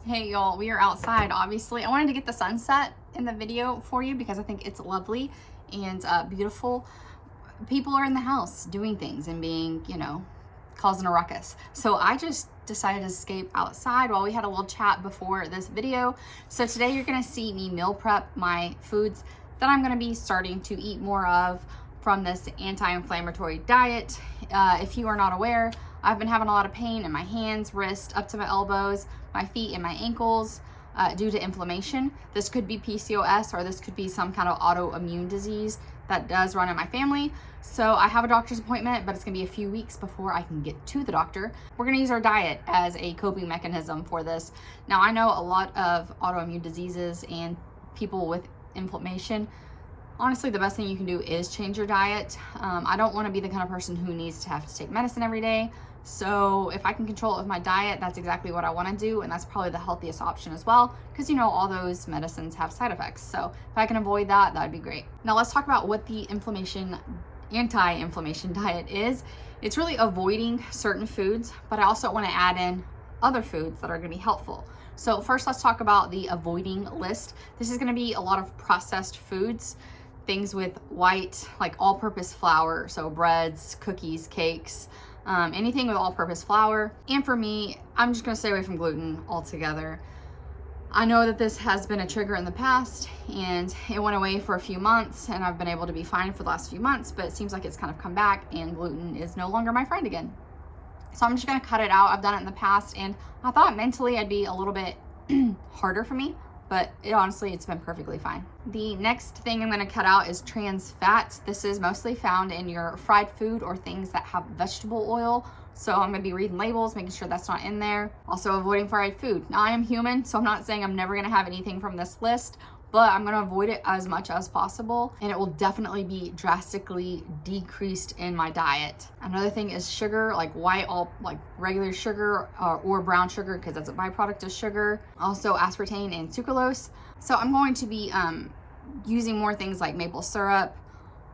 Hey y'all, we are outside. Obviously I wanted to get the sunset in the video for you because I think it's lovely and beautiful. People are in the house doing things and being, causing a ruckus. So I just decided to escape outside while we had a little chat before this video. So today you're gonna see me meal prep my foods that I'm gonna be starting to eat more of from this anti-inflammatory diet. If you are not aware, I've been having a lot of pain in my hands, wrists, up to my elbows, my feet and my ankles due to inflammation. This could be PCOS or this could be some kind of autoimmune disease that does run in my family. So I have a doctor's appointment, but it's gonna be a few weeks before I can get to the doctor. We're gonna use our diet as a coping mechanism for this. Now I know a lot of autoimmune diseases and people with inflammation. Honestly, the best thing you can do is change your diet. I don't want to be the kind of person who needs to have to take medicine every day. So if I can control it with my diet, that's exactly what I want to do. And that's probably the healthiest option as well, because all those medicines have side effects. So if I can avoid that, that'd be great. Now let's talk about what the anti-inflammation diet is. It's really avoiding certain foods, but I also want to add in other foods that are going to be helpful. So first, let's talk about the avoiding list. This is going to be a lot of processed foods, things with white, like all-purpose flour, so breads, cookies, cakes, anything with all-purpose flour. And for me, I'm just gonna stay away from gluten altogether. I know that this has been a trigger in the past and it went away for a few months and I've been able to be fine for the last few months, but it seems like it's kind of come back and gluten is no longer my friend again. So I'm just gonna cut it out. I've done it in the past and I thought mentally I'd be a little bit harder for me, but honestly, it's been perfectly fine. The next thing I'm gonna cut out is trans fats. This is mostly found in your fried food or things that have vegetable oil. So I'm gonna be reading labels, making sure that's not in there. Also avoiding fried food. Now I am human, so I'm not saying I'm never gonna have anything from this list, but I'm gonna avoid it as much as possible and it will definitely be drastically decreased in my diet. Another thing is sugar, like regular sugar or brown sugar, because that's a byproduct of sugar. Also aspartame and sucralose. So I'm going to be using more things like maple syrup,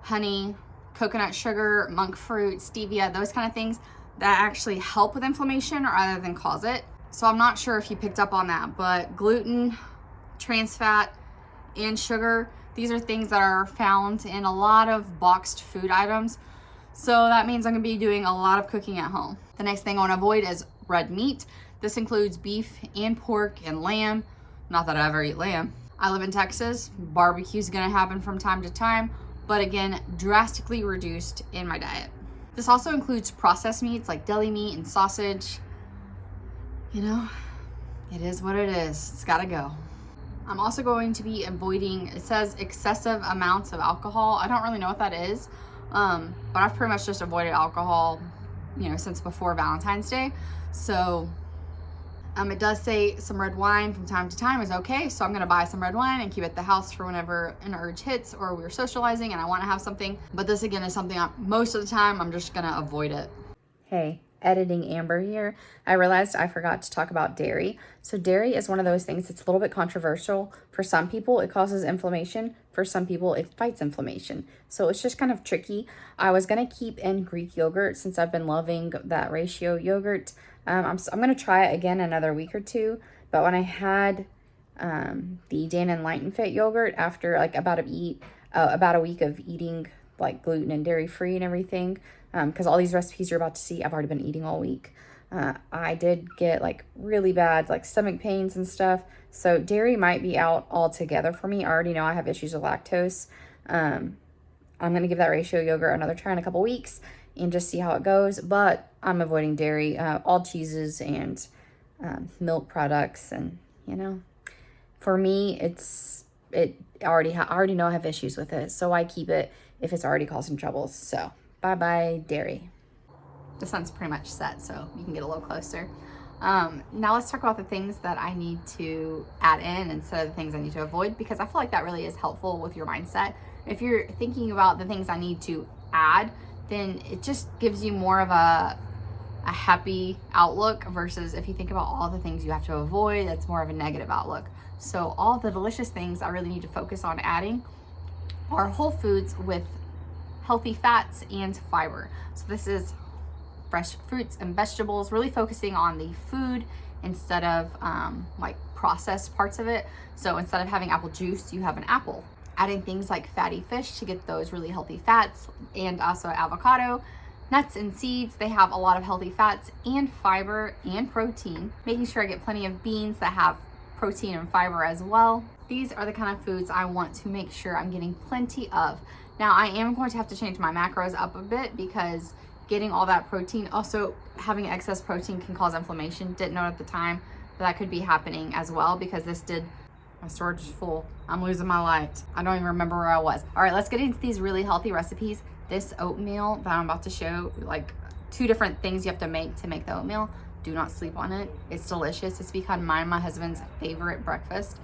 honey, coconut sugar, monk fruit, stevia, those kind of things that actually help with inflammation rather than cause it. So I'm not sure if you picked up on that, but gluten, trans fat, and sugar, these are things that are found in a lot of boxed food items. So that means I'm gonna be doing a lot of cooking at home. The next thing I wanna avoid is red meat. This includes beef and pork and lamb. Not that I ever eat lamb. I live in Texas. Barbecue's gonna happen from time to time, but again, drastically reduced in my diet. This also includes processed meats like deli meat and sausage. It is what it is. It's gotta go. I'm also going to be avoiding, it says excessive amounts of alcohol. I don't really know what that is, but I've pretty much just avoided alcohol, since before Valentine's Day. So it does say some red wine from time to time is okay. So I'm gonna buy some red wine and keep it at the house for whenever an urge hits or we're socializing and I wanna have something. But this again is something most of the time I'm just gonna avoid it. Hey, editing Amber here. I realized I forgot to talk about dairy. So dairy is one of those things that's a little bit controversial. For some people, it causes inflammation. For some people, it fights inflammation. So it's just kind of tricky. I was gonna keep in Greek yogurt since I've been loving that ratio yogurt. I'm gonna try it again another week or two. But when I had the Dannon Light and Fit yogurt after like about a week of eating like gluten and dairy free and everything, because all these recipes you're about to see, I've already been eating all week. I did get like really bad like stomach pains and stuff. So dairy might be out altogether for me. I already know I have issues with lactose. I'm going to give that ratio yogurt another try in a couple weeks and just see how it goes. But I'm avoiding dairy, all cheeses and milk products. And, for me, I already know I have issues with it. So I keep it if it's already causing troubles. So bye-bye dairy. The sun's pretty much set, so you can get a little closer. Now let's talk about the things that I need to add in instead of the things I need to avoid, because I feel like that really is helpful with your mindset. If you're thinking about the things I need to add, then it just gives you more of a happy outlook versus if you think about all the things you have to avoid, that's more of a negative outlook. So all the delicious things I really need to focus on adding are whole foods with healthy fats and fiber. So this is fresh fruits and vegetables, really focusing on the food instead of like processed parts of it. So instead of having apple juice, you have an apple. Adding things like fatty fish to get those really healthy fats, and also avocado, nuts and seeds. They have a lot of healthy fats and fiber and protein. Making sure I get plenty of beans that have protein and fiber as well. These are the kind of foods I want to make sure I'm getting plenty of. Now I am going to have to change my macros up a bit because getting all that protein, also having excess protein can cause inflammation. Didn't know at the time, but that could be happening as well because my storage is full. I'm losing my light. I don't even remember where I was. All right, let's get into these really healthy recipes. This oatmeal that I'm about to show, like 2 different things you have to make the oatmeal. Do not sleep on it. It's delicious. It's become mine and my husband's favorite breakfast.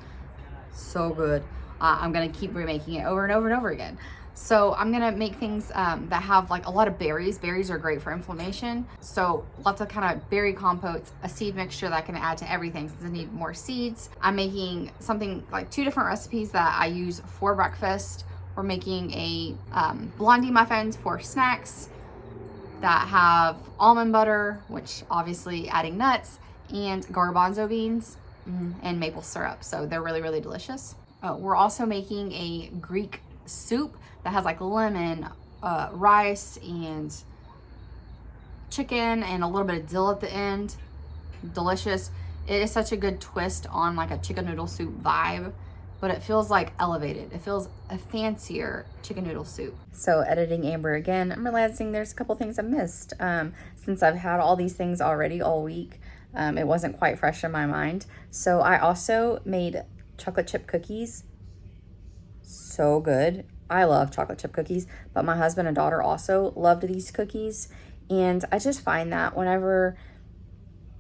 So good. I'm gonna keep remaking it over and over and over again. So I'm gonna make things that have like a lot of berries. Berries are great for inflammation. So lots of kind of berry compotes, a seed mixture that I can add to everything since I need more seeds. I'm making something like 2 different recipes that I use for breakfast. We're making a Blondie muffins for snacks that have almond butter, which obviously adding nuts, and garbanzo beans and maple syrup. So they're really, really delicious. We're also making a Greek soup that has like lemon, rice, and chicken, and a little bit of dill at the end. Delicious. It is such a good twist on like a chicken noodle soup vibe, but it feels like elevated. It feels a fancier chicken noodle soup. So editing Amber again, I'm realizing there's a couple things I missed. Since I've had all these things already all week, it wasn't quite fresh in my mind. So I also made chocolate chip cookies. So good. I love chocolate chip cookies, but my husband and daughter also loved these cookies. And I just find that whenever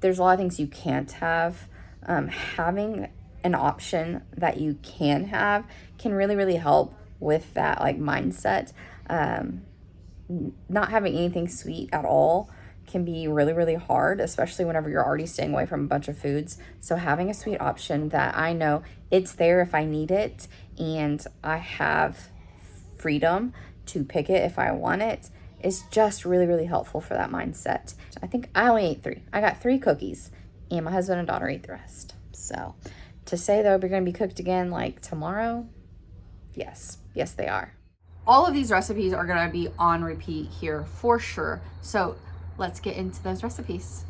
there's a lot of things you can't have, having an option that you can have can really, really help with that like mindset. Not having anything sweet at all can be really, really hard, especially whenever you're already staying away from a bunch of foods. So having a sweet option that I know it's there if I need it, and I have freedom to pick it if I want it, is just really, really helpful for that mindset. I think I only ate 3. I got 3 cookies, and my husband and daughter ate the rest. So to say they're going to be cooked again like tomorrow, yes, they are. All of these recipes are going to be on repeat here for sure. So let's get into those recipes.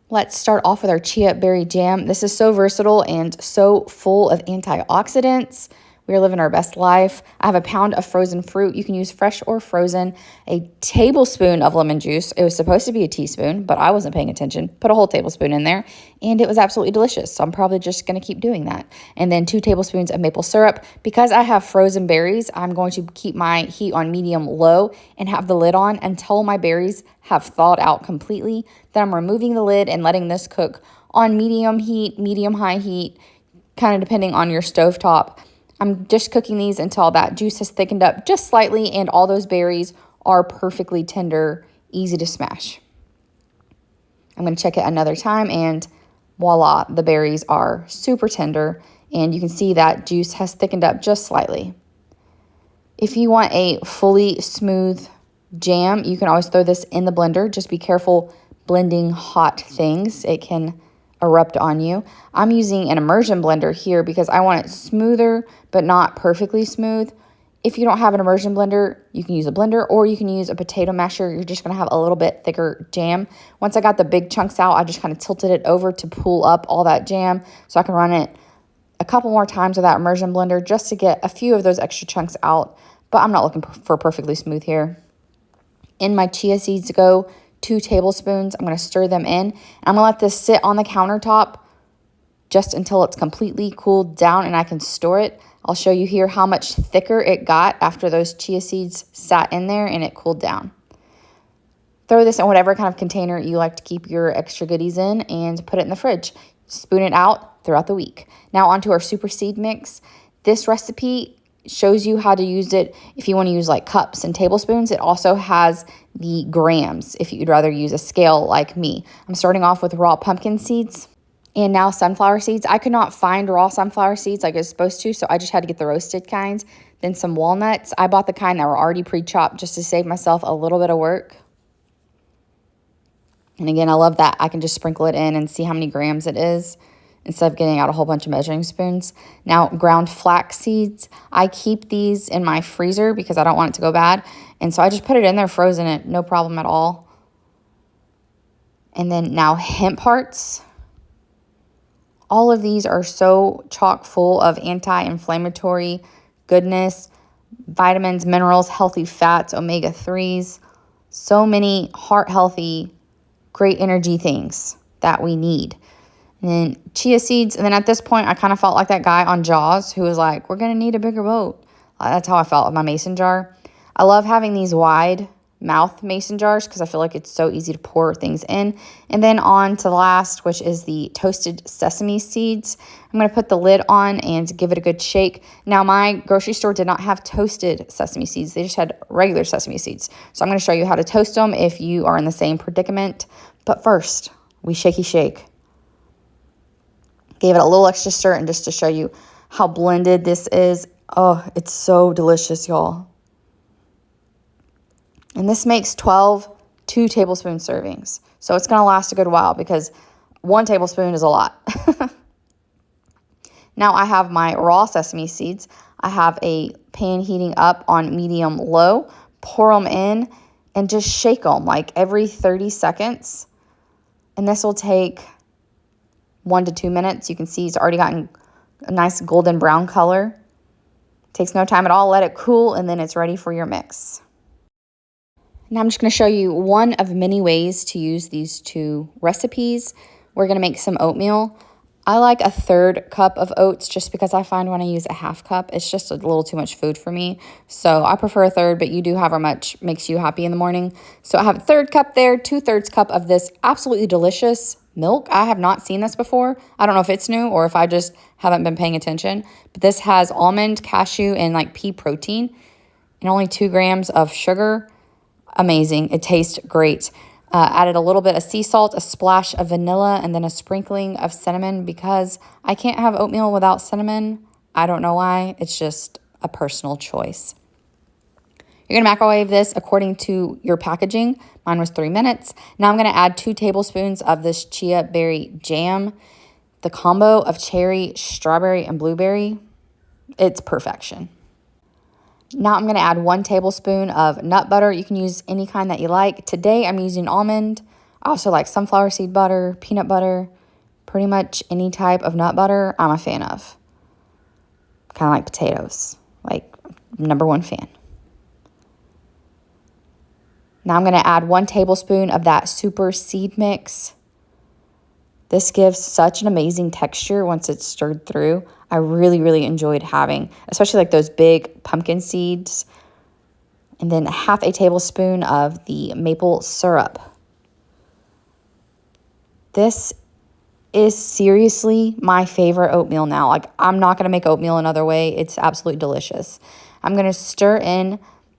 Let's start off with our chia berry jam. This is so versatile and so full of antioxidants. We are living our best life. I have a pound of frozen fruit. You can use fresh or frozen. A tablespoon of lemon juice. It was supposed to be a teaspoon, but I wasn't paying attention. Put a whole tablespoon in there, and it was absolutely delicious. So I'm probably just going to keep doing that. And then 2 tablespoons of maple syrup. Because I have frozen berries, I'm going to keep my heat on medium low and have the lid on until my berries have thawed out completely. Then I'm removing the lid and letting this cook on medium heat, medium high heat, kind of depending on your stovetop. I'm just cooking these until that juice has thickened up just slightly and all those berries are perfectly tender, easy to smash. I'm going to check it another time, and voila, the berries are super tender, and you can see that juice has thickened up just slightly. If you want a fully smooth jam, you can always throw this in the blender. Just be careful blending hot things. It can erupt on you. I'm using an immersion blender here because I want it smoother but not perfectly smooth. If you don't have an immersion blender, you can use a blender or you can use a potato masher. You're just going to have a little bit thicker jam. Once I got the big chunks out, I just kind of tilted it over to pull up all that jam so I can run it a couple more times with that immersion blender just to get a few of those extra chunks out. But I'm not looking for perfectly smooth here. In my chia seeds go 2 tablespoons. I'm going to stir them in. And I'm going to let this sit on the countertop just until it's completely cooled down and I can store it. I'll show you here how much thicker it got after those chia seeds sat in there and it cooled down. Throw this in whatever kind of container you like to keep your extra goodies in and put it in the fridge. Spoon it out throughout the week. Now onto our super seed mix. This recipe shows you how to use it if you want to use like cups and tablespoons. It also has the grams if you'd rather use a scale like me. I'm starting off with raw pumpkin seeds and now sunflower seeds. I could not find raw sunflower seeds like I was supposed to, so I just had to get the roasted kinds. Then some walnuts. I bought the kind that were already pre-chopped just to save myself a little bit of work. And again, I love that I can just sprinkle it in and see how many grams it is instead of getting out a whole bunch of measuring spoons. Now, ground flax seeds. I keep these in my freezer because I don't want it to go bad. And so I just put it in there, frozen it, no problem at all. And then now hemp hearts. All of these are so chock full of anti-inflammatory goodness, vitamins, minerals, healthy fats, omega-3s, so many heart healthy, great energy things that we need. And then chia seeds. And then at this point, I kind of felt like that guy on Jaws who was like, we're going to need a bigger boat. That's how I felt with my mason jar. I love having these wide mouth mason jars because I feel like it's so easy to pour things in. And then on to the last, which is the toasted sesame seeds. I'm going to put the lid on and give it a good shake. Now, my grocery store did not have toasted sesame seeds. They just had regular sesame seeds. So I'm going to show you how to toast them if you are in the same predicament. But first, we shaky shake. Gave it a little extra stir and just to show you how blended this is. Oh, it's so delicious, y'all. And this makes 12 2-tablespoon servings. So it's going to last a good while because 1 tablespoon is a lot. Now I have my raw sesame seeds. I have a pan heating up on medium-low. Pour them in and just shake them like every 30 seconds. And this will take 1 to 2 minutes. You can see it's already gotten a nice golden brown color. Takes no time at all. Let it cool and then it's ready for your mix. Now I'm just going to show you one of many ways to use these 2 recipes. We're going to make some oatmeal. I like a 1/3 cup of oats just because I find when I use a 1/2 cup, it's just a little too much food for me. So I prefer a 1/3, but you do however much makes you happy in the morning. So I have a 1/3 cup there, 2/3 cup of this absolutely delicious milk. I have not seen this before. I don't know if it's new or if I just haven't been paying attention. But this has almond, cashew, and like pea protein and only 2 grams of sugar. Amazing. It tastes great. Added a little bit of sea salt, a splash of vanilla, and then a sprinkling of cinnamon because I can't have oatmeal without cinnamon. I don't know why. It's just a personal choice. You're going to microwave this according to your packaging. Mine was 3 minutes. Now I'm going to add 2 tablespoons of this chia berry jam. The combo of cherry, strawberry, and blueberry, it's perfection. Now I'm going to add 1 tablespoon of nut butter. You can use any kind that you like. Today I'm using almond. I also like sunflower seed butter, peanut butter, pretty much any type of nut butter I'm a fan of. Kind of like potatoes, like #1 fan. Now I'm going to add 1 tablespoon of that super seed mix. This gives such an amazing texture once it's stirred through. I really, really enjoyed having, especially like those big pumpkin seeds. And then 1/2 tablespoon of the maple syrup. This is seriously my favorite oatmeal now. Like, I'm not going to make oatmeal another way. It's absolutely delicious. I'm going to stir in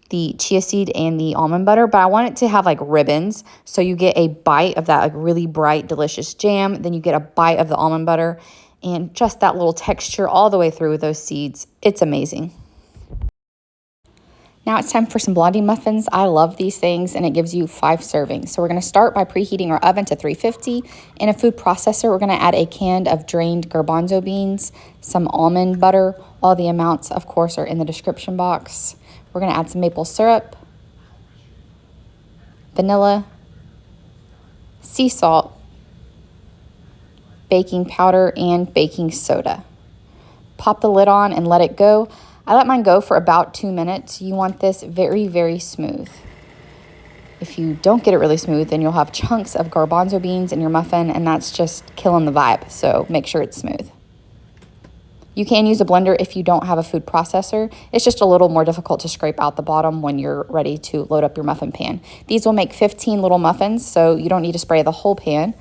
the chia seed and the almond butter, but I want it to have like ribbons. So you get a bite of that like really bright, delicious jam. Then you get a bite of the almond butter and just that little texture all the way through with those seeds. It's amazing. Now it's time for some Blondie muffins. I love these things and it gives you 5 servings. So we're going to start by preheating our oven to 350. In a food processor, we're going to add a can of drained garbanzo beans, some almond butter. All the amounts, of course, are in the description box. We're going to add some maple syrup, vanilla, sea salt, baking powder, and baking soda. Pop the lid on and let it go. I let mine go for about 2 minutes. You want this very, very smooth. If you don't get it really smooth, then you'll have chunks of garbanzo beans in your muffin, and that's just killing the vibe. So make sure it's smooth. You can use a blender if you don't have a food processor. It's just a little more difficult to scrape out the bottom when you're ready to load up your muffin pan. These will make 15 little muffins, so you don't need to spray the whole pan.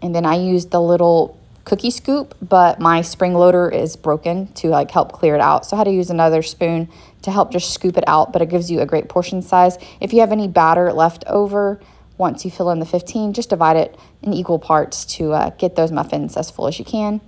And then I used the little cookie scoop, but my spring loader is broken to like help clear it out. So I had to use another spoon to help just scoop it out, but it gives you a great portion size. If you have any batter left over, once you fill in the 15, just divide it in equal parts to get those muffins as full as you can.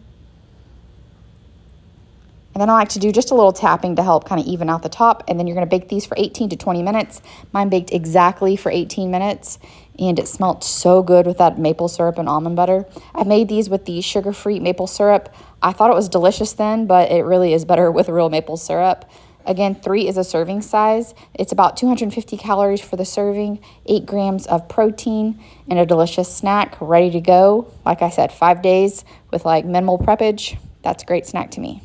And then I like to do just a little tapping to help kind of even out the top. And then you're going to bake these for 18 to 20 minutes. Mine baked exactly for 18 minutes. And it smelled so good with that maple syrup and almond butter. I made these with the sugar-free maple syrup. I thought it was delicious then, but it really is better with real maple syrup. Again, 3 is a serving size. It's about 250 calories for the serving, 8 grams of protein, and a delicious snack ready to go. Like I said, 5 days with like minimal preppage. That's a great snack to me.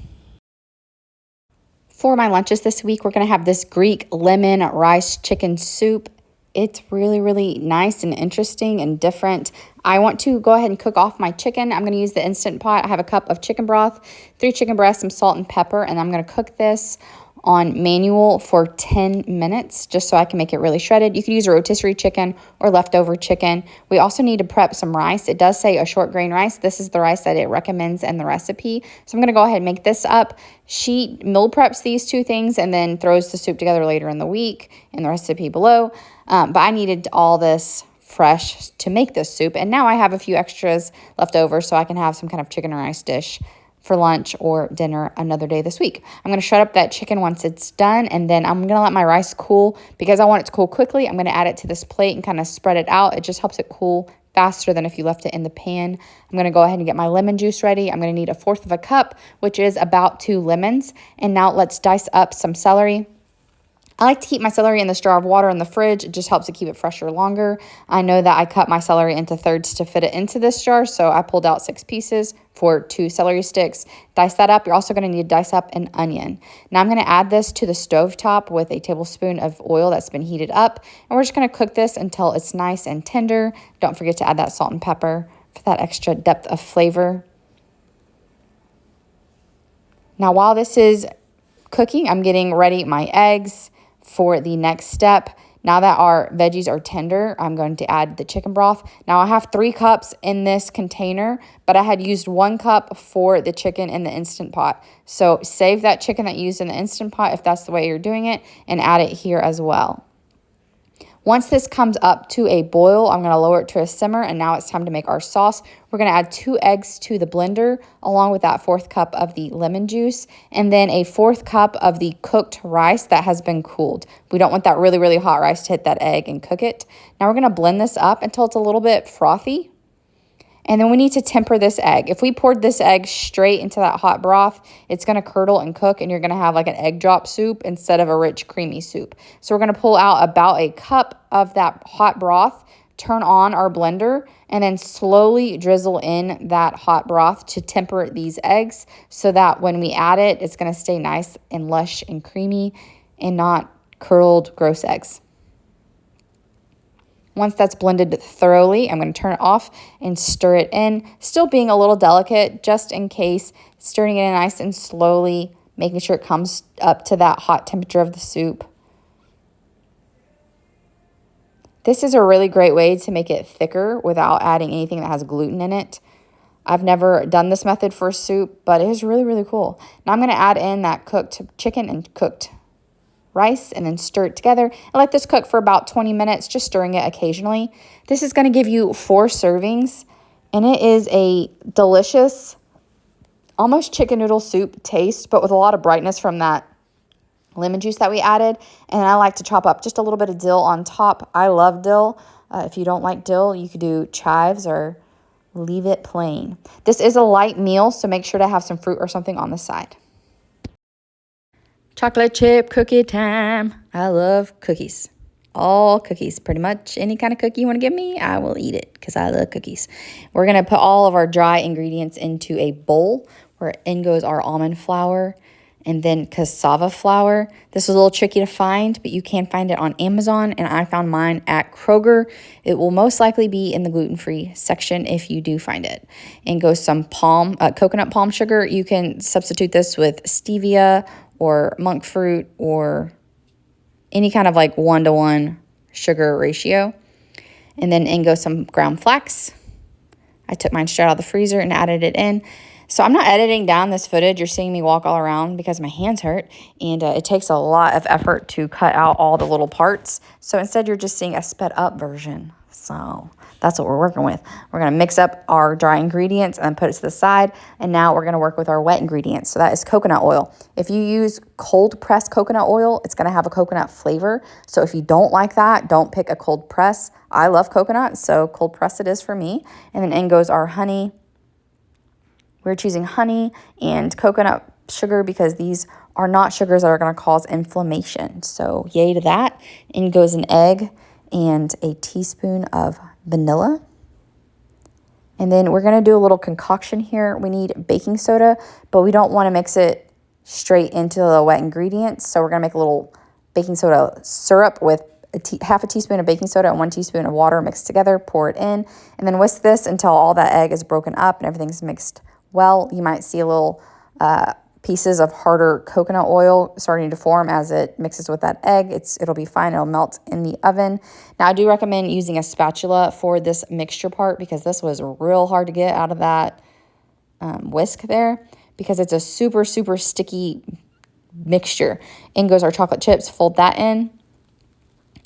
For my lunches this week, we're going to have this Greek lemon rice chicken soup. It's really, really nice and interesting and different. I want to go ahead and cook off my chicken. I'm going to use the Instant Pot. I have a cup of chicken broth, 3 chicken breasts, some salt and pepper, and I'm going to cook this on manual for 10 minutes just so I can make it really shredded. You could use a rotisserie chicken or leftover chicken. We also need to prep some rice. It does say a short grain rice. This is the rice that it recommends in the recipe. So I'm going to go ahead and make this up. She meal preps these 2 things and then throws the soup together later in the week in the recipe below. But I needed all this fresh to make this soup. And now I have a few extras left over so I can have some kind of chicken and rice dish for lunch or dinner another day this week. I'm going to shred up that chicken once it's done, and then I'm going to let my rice cool. Because I want it to cool quickly, I'm going to add it to this plate and kind of spread it out. It just helps it cool faster than if you left it in the pan. I'm going to go ahead and get my lemon juice ready. I'm going to need 1/4 cup, which is about 2 lemons. And now let's dice up some celery. I like to keep my celery in this jar of water in the fridge. It just helps to keep it fresher longer. I know that I cut my celery into thirds to fit it into this jar, so I pulled out 6 pieces for 2 celery sticks. Dice that up. You're also going to need to dice up an onion. Now I'm going to add this to the stovetop with a tablespoon of oil that's been heated up, and we're just going to cook this until it's nice and tender. Don't forget to add that salt and pepper for that extra depth of flavor. Now while this is cooking, I'm getting ready my eggs for the next step. Now that our veggies are tender, I'm going to add the chicken broth. Now I have 3 cups in this container, but I had used 1 cup for the chicken in the Instant Pot. So save that chicken that you used in the Instant Pot if that's the way you're doing it, and add it here as well. Once this comes up to a boil, I'm going to lower it to a simmer, and now it's time to make our sauce. We're going to add 2 eggs to the blender, along with that 4th cup of the lemon juice, and then a 4th cup of the cooked rice that has been cooled. We don't want that really, really hot rice to hit that egg and cook it. Now we're going to blend this up until it's a little bit frothy. And then we need to temper this egg. If we poured this egg straight into that hot broth, it's going to curdle and cook, and you're going to have like an egg drop soup instead of a rich, creamy soup. So we're going to pull out about a cup of that hot broth, turn on our blender, and then slowly drizzle in that hot broth to temper these eggs so that when we add it, it's going to stay nice and lush and creamy and not curdled, gross eggs. Once that's blended thoroughly, I'm going to turn it off and stir it in, still being a little delicate just in case, stirring it in nice and slowly, making sure it comes up to that hot temperature of the soup. This is a really great way to make it thicker without adding anything that has gluten in it. I've never done this method for soup, but it is really, really cool. Now I'm going to add in that cooked chicken and cooked rice and then stir it together and let this cook for about 20 minutes, just stirring it occasionally. This is going to give you 4 servings, and it is a delicious, almost chicken noodle soup taste, but with a lot of brightness from that lemon juice that we added. And I like to chop up just a little bit of dill on top. I love dill. If you don't like dill, you could do chives or leave it plain. This is a light meal, so make sure to have some fruit or something on the side. Chocolate chip cookie time. I love cookies. All cookies. Pretty much any kind of cookie you want to give me, I will eat it because I love cookies. We're going to put all of our dry ingredients into a bowl where in goes our almond flour and then cassava flour. This is a little tricky to find, but you can find it on Amazon, and I found mine at Kroger. It will most likely be in the gluten-free section if you do find it. And goes some coconut palm sugar. You can substitute this with stevia or monk fruit or any kind of like 1-to-1 sugar ratio. And then in goes some ground flax. I took mine straight out of the freezer and added it in. So I'm not editing down this footage. You're seeing me walk all around because my hands hurt, and it takes a lot of effort to cut out all the little parts. So instead you're just seeing a sped up version. So that's what we're working with. We're going to mix up our dry ingredients and put it to the side. And now we're going to work with our wet ingredients. So that is coconut oil. If you use cold pressed coconut oil, it's going to have a coconut flavor. So if you don't like that, don't pick a cold press. I love coconut, so cold press it is for me. And then in goes our honey. We're choosing honey and coconut sugar because these are not sugars that are going to cause inflammation. So yay to that. In goes an egg and a teaspoon of vanilla. And then we're going to do a little concoction here. We need baking soda, but we don't want to mix it straight into the wet ingredients. So we're going to make a little baking soda syrup with half a teaspoon of baking soda and 1 teaspoon of water mixed together. Pour it in and then whisk this until all that egg is broken up and everything's mixed well. You might see a little pieces of harder coconut oil starting to form as it mixes with that egg. It'll be fine. It'll melt in the oven. Now, I do recommend using a spatula for this mixture part because this was real hard to get out of that whisk there because it's a super, super sticky mixture. In goes our chocolate chips. Fold that in.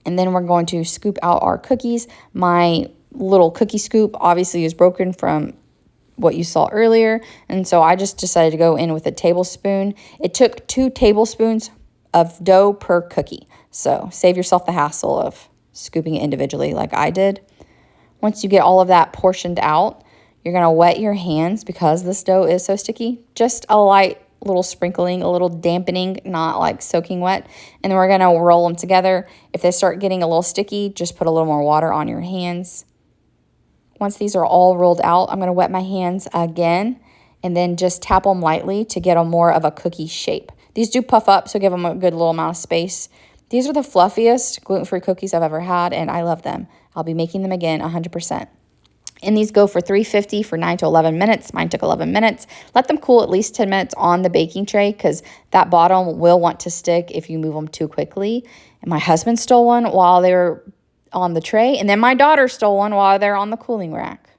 And then we're going to scoop out our cookies. My little cookie scoop obviously is broken from what you saw earlier. And so I just decided to go in with a tablespoon. It took 2 tablespoons of dough per cookie. So save yourself the hassle of scooping it individually like I did. Once you get all of that portioned out, you're going to wet your hands because this dough is so sticky. Just a light little sprinkling, a little dampening, not like soaking wet. And then we're going to roll them together. If they start getting a little sticky, just put a little more water on your hands. Once these are all rolled out, I'm going to wet my hands again and then just tap them lightly to get a more of a cookie shape. These do puff up, so give them a good little amount of space. These are the fluffiest gluten-free cookies I've ever had, and I love them. I'll be making them again 100%. And these go for $3.50 for 9 to 11 minutes. Mine took 11 minutes. Let them cool at least 10 minutes on the baking tray because that bottom will want to stick if you move them too quickly. And my husband stole one while they were on the tray, and then my daughter stole one while they're on the cooling rack.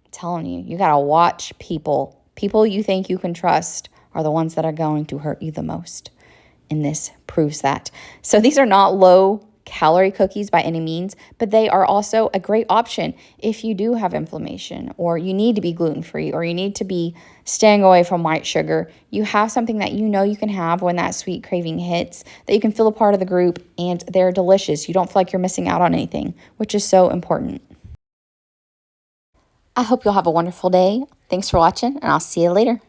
I'm telling you, you got to watch people. People you think you can trust are the ones that are going to hurt you the most. And this proves that. So these are not low-calorie cookies by any means, but they are also a great option if you do have inflammation or you need to be gluten-free or you need to be staying away from white sugar. You have something that you know you can have when that sweet craving hits, that you can feel a part of the group, and they're delicious. You don't feel like you're missing out on anything, which is so important. I hope you'll have a wonderful day. Thanks for watching, and I'll see you later.